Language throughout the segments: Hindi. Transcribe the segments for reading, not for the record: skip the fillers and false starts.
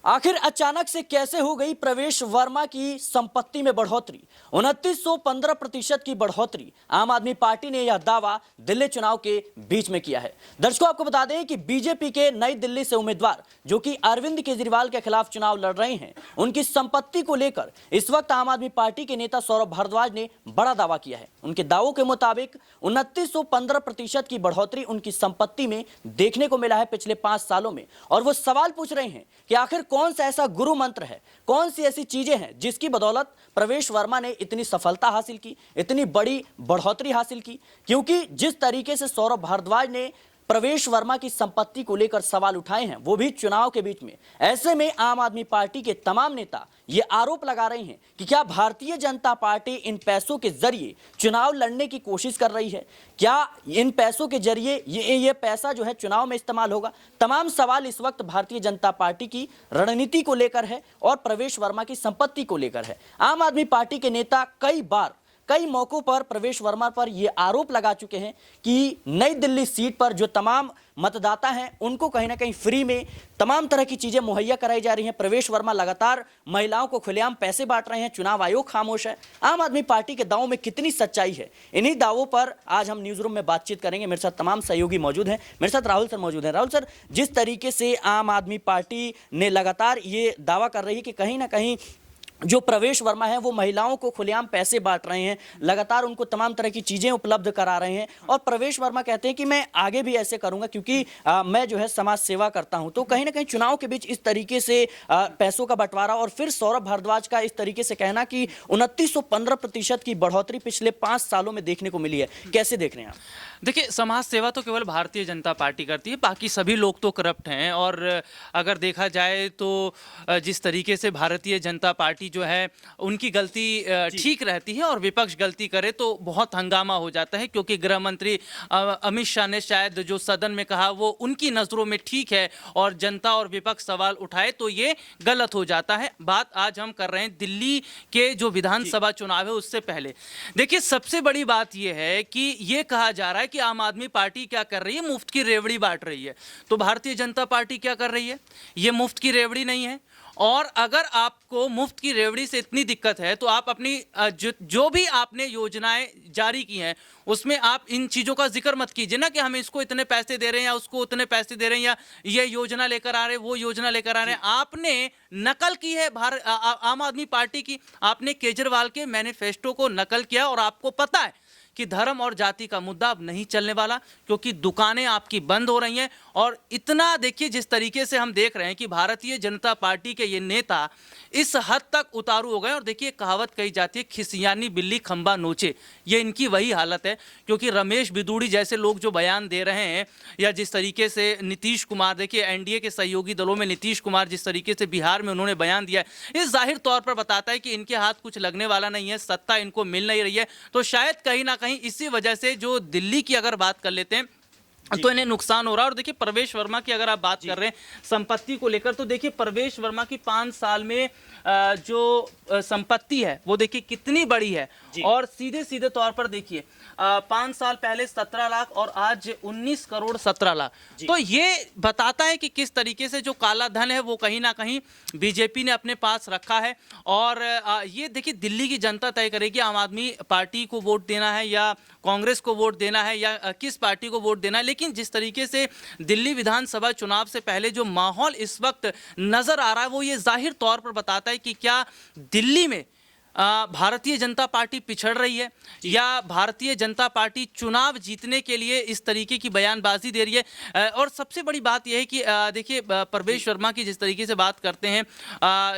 आखिर अचानक से कैसे हो गई प्रवेश वर्मा की संपत्ति में बढ़ोतरी? 2915% की बढ़ोतरी। आम आदमी पार्टी ने यह दावा दिल्ली चुनाव के बीच में किया है। दर्शकों, आपको बता दें कि बीजेपी के नई दिल्ली से उम्मीदवार जो कि अरविंद केजरीवाल के खिलाफ चुनाव लड़ रहे हैं, उनकी संपत्ति को लेकर इस वक्त आम आदमी पार्टी के नेता सौरभ भारद्वाज ने बड़ा दावा किया है। उनके दावों के मुताबिक 2915% की बढ़ोतरी उनकी संपत्ति में देखने को मिला है पिछले 5 सालों में। और वो सवाल पूछ रहे हैं कि आखिर कौन सा ऐसा गुरु मंत्र है, कौन सी ऐसी चीजें हैं जिसकी बदौलत प्रवेश वर्मा ने इतनी सफलता हासिल की, इतनी बड़ी बढ़ोतरी हासिल की। क्योंकि जिस तरीके से सौरभ भारद्वाज ने प्रवेश वर्मा की संपत्ति को लेकर सवाल उठाए हैं, वो भी चुनाव के बीच में, ऐसे में आम आदमी पार्टी के तमाम नेता ये आरोप लगा रहे हैं कि क्या भारतीय जनता पार्टी इन पैसों के जरिए चुनाव लड़ने की कोशिश कर रही है? क्या इन पैसों के जरिए ये पैसा जो है चुनाव में इस्तेमाल होगा? तमाम सवाल इस वक्त भारतीय जनता पार्टी की रणनीति को लेकर है और प्रवेश वर्मा की संपत्ति को लेकर है। आम आदमी पार्टी के नेता कई मौकों पर प्रवेश वर्मा पर यह आरोप लगा चुके हैं कि नई दिल्ली सीट पर जो तमाम मतदाता हैं उनको कहीं ना कहीं फ्री में तमाम तरह की चीजें मुहैया कराई जा रही हैं। प्रवेश वर्मा लगातार महिलाओं को खुलेआम पैसे बांट रहे हैं, चुनाव आयोग खामोश है। आम आदमी पार्टी के दावों में कितनी सच्चाई है, इन्हीं दावों पर आज हम न्यूज रूम में बातचीत करेंगे। मेरे साथ तमाम सहयोगी मौजूद हैं। मेरे साथ राहुल सर मौजूद हैं। राहुल सर, जिस तरीके से आम आदमी पार्टी ने लगातार ये दावा कर रही है कि कहीं ना कहीं जो प्रवेश वर्मा है वो महिलाओं को खुलेआम पैसे बांट रहे हैं, लगातार उनको तमाम तरह की चीजें उपलब्ध करा रहे हैं, और प्रवेश वर्मा कहते हैं कि मैं आगे भी ऐसे करूंगा क्योंकि मैं जो है समाज सेवा करता हूं। तो कहीं ना कहीं चुनाव के बीच इस तरीके से पैसों का बंटवारा और फिर सौरभ भारद्वाज का इस तरीके से कहना कि 2915% की बढ़ोतरी पिछले 5 सालों में देखने को मिली है, कैसे देख रहे हैं आप? देखिए, समाज सेवा तो केवल भारतीय जनता पार्टी करती है, बाकी सभी लोग तो करप्ट हैं। और अगर देखा जाए तो जिस तरीके से भारतीय जनता पार्टी जो है उनकी गलती ठीक रहती है और विपक्ष गलती करे तो बहुत हंगामा हो जाता है, क्योंकि गृह मंत्री अमित शाह ने शायद जो सदन में कहा वो उनकी नज़रों में ठीक है और जनता और विपक्ष सवाल उठाए तो ये गलत हो जाता है। बात आज हम कर रहे हैं दिल्ली के जो विधानसभा चुनाव है उससे पहले। देखिए, सबसे बड़ी बात यह है कि ये कहा जा रहा है कि आम आदमी पार्टी क्या कर रही है, मुफ्त की रेवड़ी बांट रही है। तो भारतीय जनता पार्टी क्या कर रही है? ये मुफ्त की रेवड़ी नहीं है। और अगर आपको मुफ्त की रेवड़ी से इतनी दिक्कत है तो आप अपनी जो भी आपने योजनाएं जारी की हैं उसमें आप इन चीज़ों का जिक्र मत कीजिए ना कि हम इसको इतने पैसे दे रहे हैं या उसको उतने पैसे दे रहे हैं या ये योजना लेकर आ रहे हैं, वो योजना लेकर आ रहे हैं। आपने नकल की है आम आदमी पार्टी की। आपने केजरीवाल के मैनिफेस्टो को नकल किया और आपको पता है कि धर्म और जाति का मुद्दा अब नहीं चलने वाला, क्योंकि दुकानें आपकी बंद हो रही हैं। और इतना देखिए, जिस तरीके से हम देख रहे हैं कि भारतीय जनता पार्टी के ये नेता इस हद तक उतारू हो गए। और देखिए, कहावत कही जाती है, खिसियानी बिल्ली खंबा नोचे, ये इनकी वही हालत है। क्योंकि रमेश बिदूड़ी जैसे लोग जो बयान दे रहे हैं, या जिस तरीके से नीतीश कुमार, देखिए एनडीए के सहयोगी दलों में नीतीश कुमार जिस तरीके से बिहार में उन्होंने बयान दिया है, इस जाहिर तौर पर बताता है कि इनके हाथ कुछ लगने वाला नहीं है, सत्ता इनको मिल नहीं रही है। तो शायद कहीं ना कहीं इसी वजह से जो दिल्ली की अगर बात कर लेते हैं तो इन्हें नुकसान हो रहा है। और देखिए, प्रवेश वर्मा की अगर आप बात कर रहे हैं संपत्ति को लेकर, तो देखिए प्रवेश वर्मा की 5 साल में जो संपत्ति है वो देखिए कितनी बड़ी है। और सीधे सीधे तौर पर देखिए 5 साल पहले 17 लाख और आज 19 करोड़ 17 लाख। तो ये बताता है कि किस तरीके से जो काला धन है वो कहीं ना कहीं बीजेपी ने अपने पास रखा है। और ये देखिए, दिल्ली की जनता तय करेगी आम आदमी पार्टी को वोट देना है या कांग्रेस को वोट देना है या किस पार्टी को वोट देना है। लेकिन जिस तरीके से दिल्ली विधानसभा चुनाव से पहले जो माहौल इस वक्त नजर आ रहा है वो ये जाहिर तौर पर बताता है कि क्या दिल्ली में भारतीय जनता पार्टी पिछड़ रही है या भारतीय जनता पार्टी चुनाव जीतने के लिए इस तरीके की बयानबाजी दे रही है। और सबसे बड़ी बात यह है कि देखिए, प्रवेश वर्मा की जिस तरीके से बात करते हैं,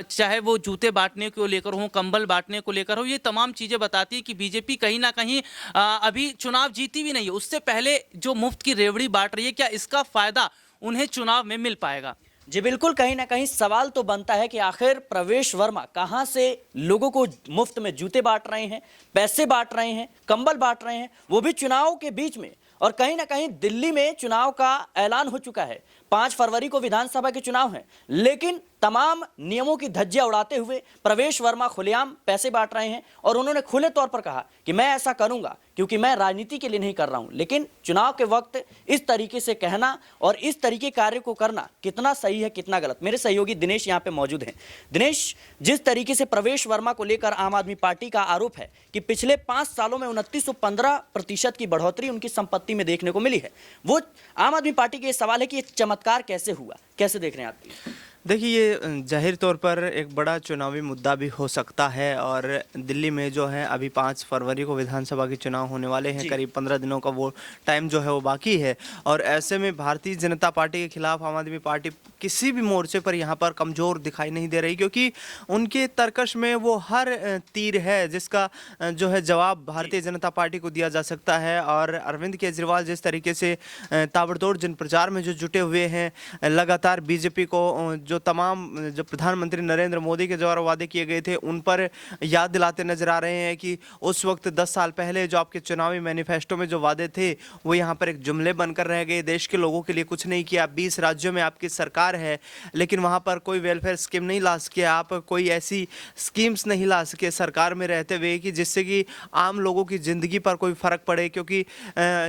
चाहे वो जूते बांटने को लेकर हो, कंबल बांटने को लेकर हो, ये तमाम चीज़ें बताती है कि बीजेपी कहीं ना कहीं अभी चुनाव जीती भी नहीं है। उससे पहले जो मुफ्त की रेवड़ी बांट रही है, क्या इसका फायदा उन्हें चुनाव में मिल पाएगा? जी बिल्कुल, कहीं ना कहीं सवाल तो बनता है कि आखिर प्रवेश वर्मा कहां से लोगों को मुफ्त में जूते बांट रहे हैं, पैसे बांट रहे हैं, कंबल बांट रहे हैं, वो भी चुनाव के बीच में। और कहीं ना कहीं दिल्ली में चुनाव का ऐलान हो चुका है, 5 फरवरी को विधानसभा के चुनाव हैं, लेकिन तमाम नियमों की धज्जियां उड़ाते हुए प्रवेश वर्मा खुलेआम पैसे बांट रहे हैं और उन्होंने खुले तौर पर कहा कि मैं ऐसा करूंगा क्योंकि मैं राजनीति के लिए नहीं कर रहा हूं। लेकिन चुनाव के वक्त इस तरीके से कहना और इस तरीके कार्य को करना कितना सही है, कितना गलत। मेरे सहयोगी दिनेश यहां पे मौजूद हैं। दिनेश, जिस तरीके से प्रवेश वर्मा को लेकर आम आदमी पार्टी का आरोप है कि पिछले 5 सालों में 2915% की बढ़ोतरी उनकी संपत्ति में देखने को मिली है, वो आम आदमी पार्टी के सवाल है कि ये चमत्कार कैसे हुआ, कैसे देख रहे हैं आप? देखिए, ये जाहिर तौर पर एक बड़ा चुनावी मुद्दा भी हो सकता है और दिल्ली में जो है अभी 5 फरवरी को विधानसभा के चुनाव होने वाले हैं। करीब 15 दिनों का वो टाइम जो है वो बाकी है और ऐसे में भारतीय जनता पार्टी के खिलाफ आम आदमी पार्टी किसी भी मोर्चे पर यहाँ पर कमज़ोर दिखाई नहीं दे रही, क्योंकि उनके तर्कश में वो हर तीर है जिसका जो है जवाब भारतीय जनता पार्टी को दिया जा सकता है। और अरविंद केजरीवाल जिस तरीके से ताबड़तोड़ जन प्रचार में जो जुटे हुए हैं, लगातार बीजेपी को जो प्रधानमंत्री नरेंद्र मोदी के द्वारा वादे किए गए थे उन पर याद दिलाते नजर आ रहे हैं कि उस वक्त 10 साल पहले जो आपके चुनावी मैनिफेस्टो में जो वादे थे वो यहाँ पर एक जुमले बनकर रह गए। देश के लोगों के लिए कुछ नहीं किया। 20 राज्यों में आपकी सरकार है लेकिन वहाँ पर कोई वेलफेयर स्कीम नहीं ला सके, आप कोई ऐसी स्कीम्स नहीं ला सके सरकार में रहते हुए कि जिससे कि आम लोगों की ज़िंदगी पर कोई फ़र्क पड़े। क्योंकि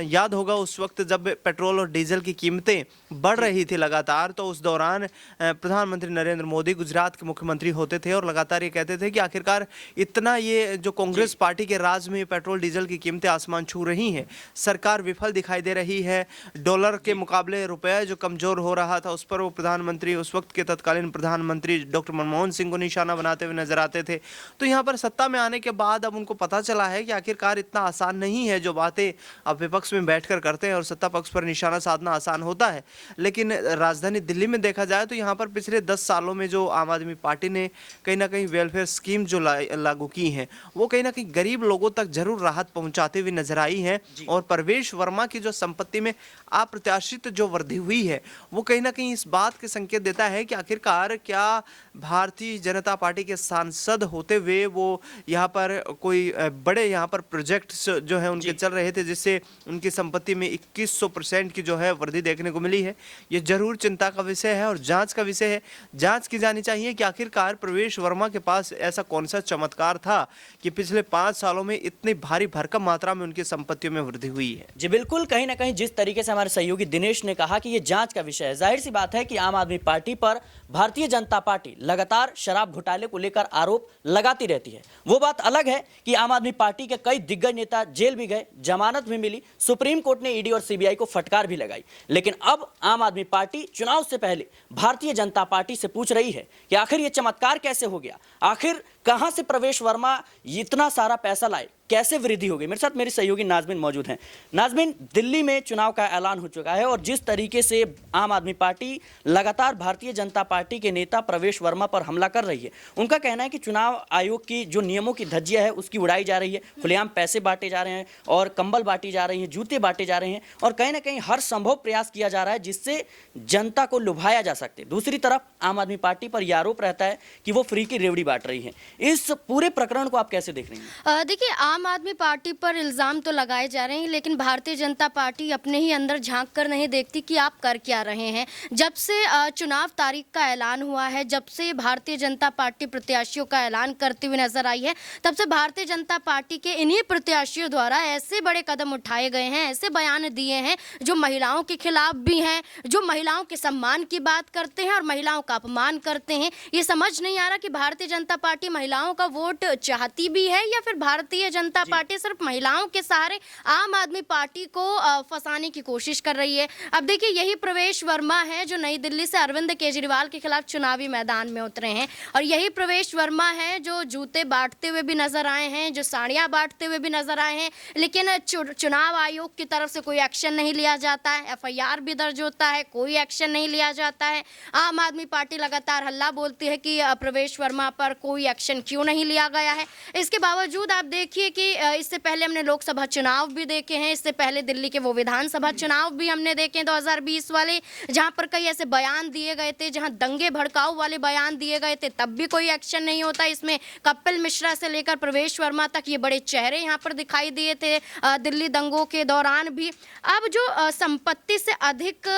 याद होगा उस वक्त जब पेट्रोल और डीजल की कीमतें बढ़ रही थी लगातार, तो उस दौरान प्रधानमंत्री नरेंद्र मोदी गुजरात के मुख्यमंत्री होते थे और लगातार ये कहते थे कि आखिरकार इतना ये जो कांग्रेस पार्टी के राज में पेट्रोल डीजल की कीमतें आसमान छू रही हैं, सरकार विफल दिखाई दे रही है। डॉलर के मुकाबले रुपया जो कमज़ोर हो रहा था उस पर वो प्रधानमंत्री, उस वक्त के तत्कालीन प्रधानमंत्री डॉक्टर मनमोहन सिंह को निशाना बनाते हुए नजर आते थे। तो यहाँ पर सत्ता में आने के बाद अब उनको पता चला है कि आखिरकार इतना आसान नहीं है जो बातें अब विपक्ष में बैठकर करते हैं और सत्ता पक्ष पर निशाना साधना आसान होता है। लेकिन राजधानी दिल्ली में देखा जाए तो यहाँ पर पिछले 10 सालों में जो आम आदमी पार्टी ने कहीं ना कहीं वेलफेयर स्कीम जो लागू की हैं वो कहीं ना कहीं गरीब लोगों तक जरूर राहत पहुंचाते हुए नजर आई है। और प्रवेश वर्मा की जो संपत्ति में अप्रत्याशित जो वृद्धि हुई है वो कहीं ना कहीं इस बात के संकेत देता है कि आखिरकार क्या भारतीय जनता पार्टी के सांसद होते हुए वो यहाँ पर कोई बड़े यहाँ पर प्रोजेक्ट्स जो है उनके चल रहे थे जिससे उनकी संपत्ति में 2100% की जो है वृद्धि देखने को मिली है। ये जरूर चिंता का विषय है और जांच का विषय है। जांच की जानी चाहिए कि आखिरकार प्रवेश वर्मा के पास ऐसा कौन सा चमत्कार था कि पिछले 5 सालों में इतनी भारी भरकम मात्रा में उनकी संपत्तियों में वृद्धि हुई है। जी बिल्कुल, कहीं ना कहीं जिस तरीके से हमारे सहयोगी दिनेश ने कहा कि ये जांच का विषय है, जाहिर सी बात है कि आम आदमी पार्टी पर भारतीय जनता पार्टी लगातार शराब घोटाले को लेकर आरोप लगाती रहती है। वो बात अलग है कि आम आदमी पार्टी के कई दिग्गज नेता जेल भी गए, जमानत भी मिली, सुप्रीम कोर्ट ने ईडी और सीबीआई को फटकार भी लगाई। लेकिन अब आम आदमी पार्टी चुनाव से पहले भारतीय जनता पार्टी से पूछ रही है कि आखिर ये चमत्कार कैसे हो गया, आखिर कहां से प्रवेश वर्मा इतना सारा पैसा लाए, कैसे वृद्धि हो गई। मेरे साथ मेरी सहयोगी नाजमीन मौजूद हैं। नाजमीन, दिल्ली में चुनाव का ऐलान हो चुका है और जिस तरीके से आम आदमी पार्टी लगातार भारतीय जनता पार्टी के नेता प्रवेश वर्मा पर हमला कर रही है, उनका कहना है कि चुनाव आयोग की जो नियमों की धज्जियां है उसकी उड़ाई जा रही है, खुलेआम पैसे बांटे जा रहे हैं और कंबल बांटी जा रही हैं, जूते बांटे जा रहे हैं और कहीं ना कहीं हर संभव प्रयास किया जा रहा है जिससे जनता को लुभाया जा सके। दूसरी तरफ आम आदमी पार्टी पर यह आरोप रहता है कि वो फ्री की रेवड़ी बांट रही है। इस पूरे प्रकरण को आप कैसे देख रही हैं? देखिए, आम आदमी पार्टी पर इल्ज़ाम तो लगाए जा रहे हैं लेकिन भारतीय जनता पार्टी अपने ही अंदर झांक कर नहीं देखती कि आप कर क्या रहे हैं। जब से चुनाव तारीख का ऐलान हुआ है, जब से भारतीय जनता पार्टी प्रत्याशियों का ऐलान करते हुए नजर आई है, तब से भारतीय जनता पार्टी के इन्हीं प्रत्याशियों द्वारा ऐसे बड़े कदम उठाए गए हैं, ऐसे बयान दिए हैं जो महिलाओं के खिलाफ भी हैं, जो महिलाओं के सम्मान की बात करते हैं और महिलाओं का अपमान करते हैं। ये समझ नहीं आ रहा कि भारतीय जनता पार्टी महिलाओं का वोट चाहती भी है या फिर भारतीय जनता पार्टी सिर्फ महिलाओं के सहारे आम आदमी पार्टी को फंसाने की कोशिश कर रही है। अब देखिए, यही प्रवेश वर्मा है जो नई दिल्ली से अरविंद केजरीवाल के खिलाफ चुनावी मैदान में उतरे हैं और यही प्रवेश वर्मा है जो जूते बांटते हुए भी नजर आए हैं, जो साड़ियां बांटते हुए भी नजर आए हैं, लेकिन चुनाव आयोग की तरफ से कोई एक्शन नहीं लिया जाता है। FIR भी दर्ज होता है, कोई एक्शन नहीं लिया जाता है। आम आदमी पार्टी लगातार हल्ला बोलती है कि प्रवेश वर्मा पर कोई एक्शन एक्शन क्यों नहीं लिया गया है। इसके बावजूद आप देखिए कि इससे पहले हमने लोकसभा चुनाव भी देखे हैं, इससे पहले दिल्ली के वो विधानसभा चुनाव भी हमने देखे हैं 2020 वाले, जहां पर कई ऐसे बयान दिए गए थे, जहां दंगे भड़काऊ वाले बयान दिए गए थे, तब भी कोई एक्शन नहीं होता। इसमें कपिल मिश्रा से लेकर प्रवेश वर्मा तक ये बड़े चेहरे यहाँ पर दिखाई दिए थे दिल्ली दंगों के दौरान भी। अब जो संपत्ति से अधिक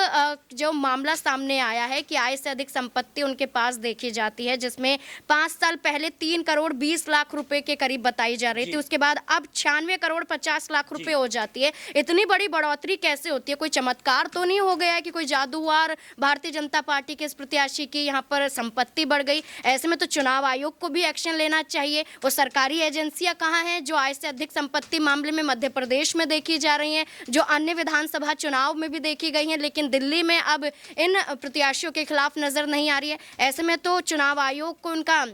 जो मामला सामने आया है कि आय से अधिक संपत्ति उनके पास देखी जाती है, जिसमें 5 साल पहले 3 करोड़ 20 लाख रुपए के करीब बताई जा रही थी, उसके बाद अब 96 करोड़ 50 लाख रुपए हो जाती है। इतनी बड़ी बढ़ोतरी कैसे होती है? कोई चमत्कार तो नहीं हो गया है कि कोई जादूवार भारतीय जनता पार्टी के इस प्रत्याशी की यहाँ पर संपत्ति बढ़ गई? ऐसे में तो चुनाव आयोग को भी एक्शन लेना चाहिए। वो सरकारी एजेंसियां कहाँ हैं जो आय से अधिक संपत्ति मामले में मध्य प्रदेश में देखी जा रही हैं, जो अन्य विधानसभा चुनाव में भी देखी गई हैं, लेकिन दिल्ली में अब इन प्रत्याशियों के खिलाफ नजर नहीं आ रही है। ऐसे में तो चुनाव आयोग को उनका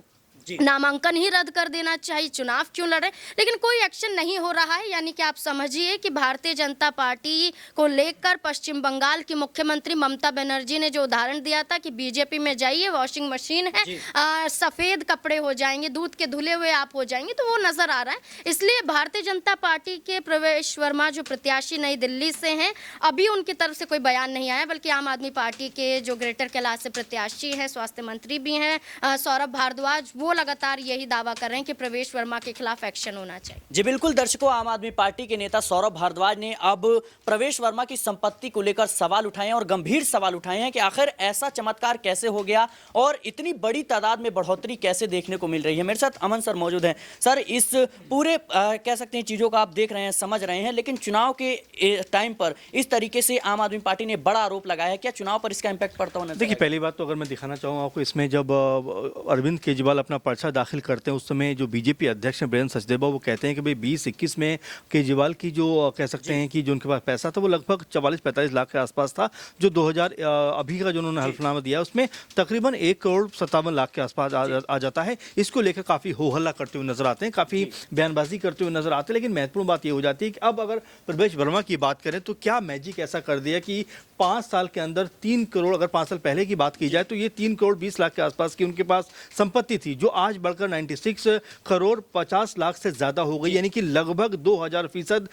नामांकन ही रद्द कर देना चाहिए। चुनाव क्यों लड़ रहे? लेकिन कोई एक्शन नहीं हो रहा है। यानी कि आप समझिए कि भारतीय जनता पार्टी को लेकर पश्चिम बंगाल की मुख्यमंत्री ममता बनर्जी ने जो उदाहरण दिया था कि बीजेपी में जाइए, वॉशिंग मशीन है, सफेद कपड़े हो जाएंगे, दूध के धुले हुए आप हो जाएंगे, तो वो नजर आ रहा है। इसलिए भारतीय जनता पार्टी के प्रवेश वर्मा जो प्रत्याशी नई दिल्ली से हैं, अभी उनकी तरफ से कोई बयान नहीं आया, बल्कि आम आदमी पार्टी के जो ग्रेटर कैलाश से प्रत्याशी हैं, स्वास्थ्य मंत्री भी हैं सौरभ भारद्वाज, वो लगातार यही दावा कर रहे हैं कि प्रवेश वर्मा के खिलाफ एक्शन होना चाहिए। जी बिल्कुल दर्शकों, आम आदमी पार्टी के नेता सौरभ भारद्वाज ने अब प्रवेश वर्मा की संपत्ति को लेकर सवाल उठाए हैं और गंभीर सवाल उठाए हैं कि आखिर ऐसा चमत्कार कैसे हो गया और इतनी बड़ी तादाद में बढ़ोतरी कैसे देखने को मिल रही है। मेरे साथ अमन सर मौजूद हैं। सर, इस पूरे कह सकते हैं चीजों को आप देख रहे हैं, समझ रहे हैं, लेकिन चुनाव के टाइम पर इस तरीके से आम आदमी पार्टी ने बड़ा आरोप लगाया है, क्या चुनाव पर इसका इंपैक्ट पड़ता होना? देखिए, पहली बात तो अगर मैं दिखाना चाहूँ आपको, इसमें जब अरविंद केजरीवाल अपना पर्चा दाखिल करते हैं उस समय जो बीजेपी अध्यक्ष हैं वीरेंद्र सचदेवा, वो कहते हैं कि भाई 2021 में केजरीवाल की जो कह सकते हैं कि जो उनके पास पैसा था वो लगभग 44-45 लाख के आसपास था। जो 2000 अभी का जो उन्होंने हल्फनामा दिया उसमें तकरीबन 1 करोड़ 57 लाख के आसपास आ जाता है। इसको लेकर काफ़ी हो हल्ला करते हुए नजर आते हैं, काफ़ी बयानबाजी करते हुए नजर आते हैं। लेकिन महत्वपूर्ण बात ये हो जाती है कि अब अगर प्रवेश वर्मा की बात करें तो क्या मैजिक ऐसा कर दिया कि 5 साल के अंदर 3 करोड़, अगर 5 साल पहले की बात की जाए तो ये 3 करोड़ 20 लाख के आसपास की उनके पास संपत्ति थी, जो आज बढ़कर 96 करोड़ 50 लाख से ज्यादा हो गई। यानी कि लगभग 2000%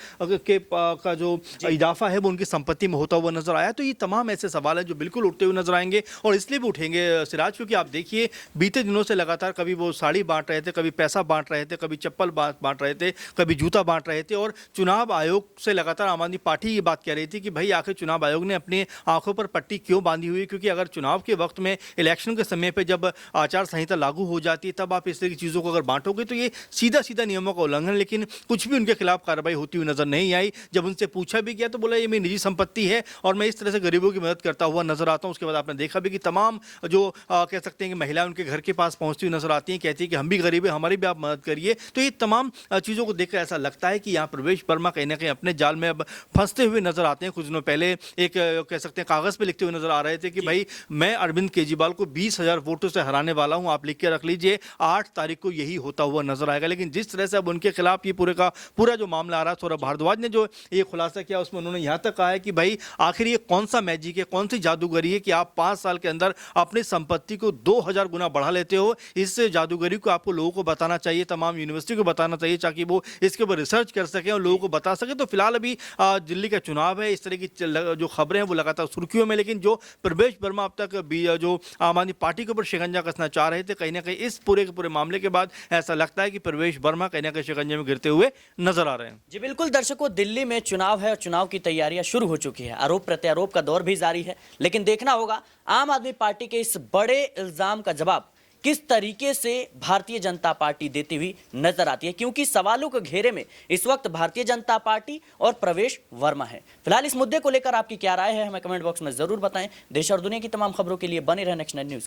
का जो इजाफा है वो उनकी संपत्ति में होता हुआ नजर आया। तो ये तमाम ऐसे सवाल हैं जो बिल्कुल उठते हुए नजर आएंगे, और इसलिए भी उठेंगे सिराज, क्योंकि आप देखिए बीते दिनों से लगातार कभी वो साड़ी बांट रहे थे, कभी पैसा बांट रहे थे, कभी चप्पल बांट रहे थे, कभी जूता बांट रहे थे, और चुनाव आयोग से लगातार आम आदमी पार्टी ये बात कह रही थी कि भाई आखिर चुनाव आयोग ने अपनी आंखों पर पट्टी क्यों बांधी हुई? क्योंकि अगर चुनाव के वक्त में, इलेक्शन के समय पे जब आचार संहिता लागू हो जाती है, तब आप इस तरह की चीज़ों को अगर बांटोगे तो ये सीधा सीधा नियमों का उल्लंघन। लेकिन कुछ भी उनके खिलाफ कार्रवाई होती हुई नजर नहीं आई। जब उनसे पूछा भी गया तो बोला ये मेरी निजी संपत्ति है और मैं इस तरह से गरीबों की मदद करता हुआ नजर आता हूँ। उसके बाद आपने देखा भी कि तमाम जो कह सकते हैं कि महिलाएं उनके घर के पास पहुंचती हुई नजर आती हैं, कहती है कि हम भी गरीब हैं, हमारी भी आप मदद करिए। तो ये तमाम चीज़ों को देखकर ऐसा लगता है कि यहाँ प्रवेश वर्मा कहीं ना कहीं अपने जाल में अब फंसते हुए नजर आते हैं। कुछ दिनों पहले एक कह सकते हैं कागज पे लिखते हुए नजर आ रहे थे कि भाई मैं अरविंद केजरीवाल को 20,000 वोटों से हराने वाला हूं, आप लिख के रख लीजिए, 8 तारीख को यही होता हुआ नजर आएगा। लेकिन जिस तरह से अब उनके खिलाफ ये पूरे का पूरा जो मामला आ रहा है, सौरभ भारद्वाज ने जो ये खुलासा किया उसमें उन्होंने यहां तक कहा है कि भाई आखिर ये कौन सा मैजिक है, कौन सी जादूगरी है कि आप 5 साल के अंदर अपनी संपत्ति को 2000 गुना बढ़ा लेते हो। इस जादूगरी को आपको लोगों को बताना चाहिए, तमाम यूनिवर्सिटी को बताना चाहिए, ताकि वो इसके ऊपर रिसर्च कर सकें और लोगों को बता सके। तो फिलहाल अभी दिल्ली का चुनाव है, इस तरह की जो खबरें हैं वो लगातार सुर्खियों में, लेकिन जो प्रवेश वर्मा अब तक जो आम आदमी पार्टी के ऊपर शिकंजा कसना चाह रहे थे, कहीं ना कहीं इस पूरे के पूरे मामले के बाद ऐसा लगता है कि प्रवेश वर्मा कहीं ना कहीं शिकंजे में गिरते हुए नजर आ रहे हैं। जी बिल्कुल दर्शकों, दिल्ली में चुनाव है और चुनाव की तैयारियां शुरू हो चुकी है, आरोप प्रत्यारोप का दौर भी जारी है, लेकिन देखना होगा आम आदमी पार्टी के इस बड़े इल्जाम का जवाब किस तरीके से भारतीय जनता पार्टी देती हुई नजर आती है, क्योंकि सवालों के घेरे में इस वक्त भारतीय जनता पार्टी और प्रवेश वर्मा है। फिलहाल इस मुद्दे को लेकर आपकी क्या राय है हमें कमेंट बॉक्स में जरूर बताएं। देश और दुनिया की तमाम खबरों के लिए बने रहें नेक्स्ट 9 न्यूज के साथ।